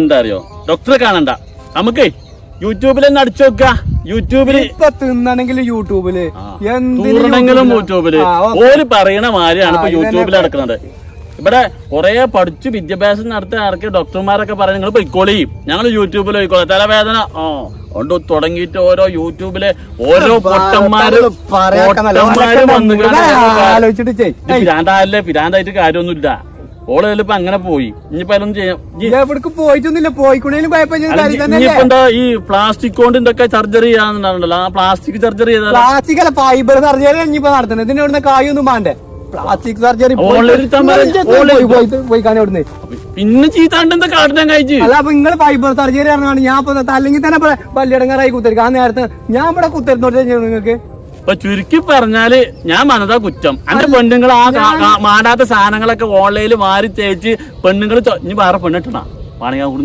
എന്താ അറിയോ, ഡോക്ടറെ കാണണ്ട, നമുക്കേ യൂട്യൂബിൽ തന്നെ അടിച്ചു നോക്ക. യൂട്യൂബില് തിന്നണെങ്കിലും യൂട്യൂബില് തൂറണെങ്കിലും യൂട്യൂബില് ഓര് പറയണ മാതിരിയാണ് ഇപ്പൊ യൂട്യൂബിൽ നടക്കുന്നത്. ഇവിടെ കുറെ പഠിച്ചു വിദ്യാഭ്യാസം നടത്തിയ ആർക്ക് ഡോക്ടർമാരൊക്കെ പറയാൻ നിങ്ങൾ പൊയ്ക്കോളിയും, ഞങ്ങൾ യൂട്യൂബിൽ പോയിക്കോളാം. തലവേദന കൊണ്ട് തുടങ്ങിയിട്ട് ഓരോ യൂട്യൂബിലെ ഓരോ പൊട്ടന്മാര് പിരാന്തായിട്ട് കാര്യമൊന്നുമില്ല. ഓളിപ്പോ അങ്ങനെ പോയി. ഇനിയിപ്പോ അതൊന്നും ചെയ്യാം, പോയിട്ടൊന്നുമില്ല. പോയിക്കൊണ്ടേലും ഇനിയിപ്പോ എന്താ ഈ പ്ലാസ്റ്റിക് കൊണ്ട് എന്തൊക്കെ സർജറി ചെയ്യാന്നുണ്ടല്ലോ, ആ പ്ലാസ്റ്റിക് സർജറി ചെയ്താൽ പ്ലാസ്റ്റിക് അല്ല, ഫൈബർ സർജറി ഇനിയിപ്പോ നടത്തുന്നത്. ഇതിന് ഇവിടുന്ന് കായൊന്നും വേണ്ടേ? പ്ലാസ്റ്റിക് സർജറി പോയിക്കാനോടുന്ന് പിന്നെ ചീത്താണ്ട് എന്താ കാട്ടിനാൻ കഴിച്ചു. അല്ല, അപ്പൊ നിങ്ങൾ ഫൈബർ സർജറി പറഞ്ഞാണ് ഞാൻ അല്ലെങ്കിൽ തന്നെ പല്ലിടങ്ങാറായി കുത്തിരിക്കും. ആ നേരത്തെ ഞാൻ ഇവിടെ കുത്തിരുന്നോട്ടെ നിങ്ങൾക്ക്. ഇപ്പൊ ചുരുക്കി പറഞ്ഞാല് ഞാൻ മനതാ കുറ്റം. എന്റെ പെണ്ണുങ്ങൾ ആ മാടാത്ത സാധനങ്ങളൊക്കെ ഓൺലൈനിൽ മാറി തേച്ച് പെണ്ണുങ്ങൾ ഇനി വേറെ പെണ്ണിട്ടണ വേണമെങ്കിൽ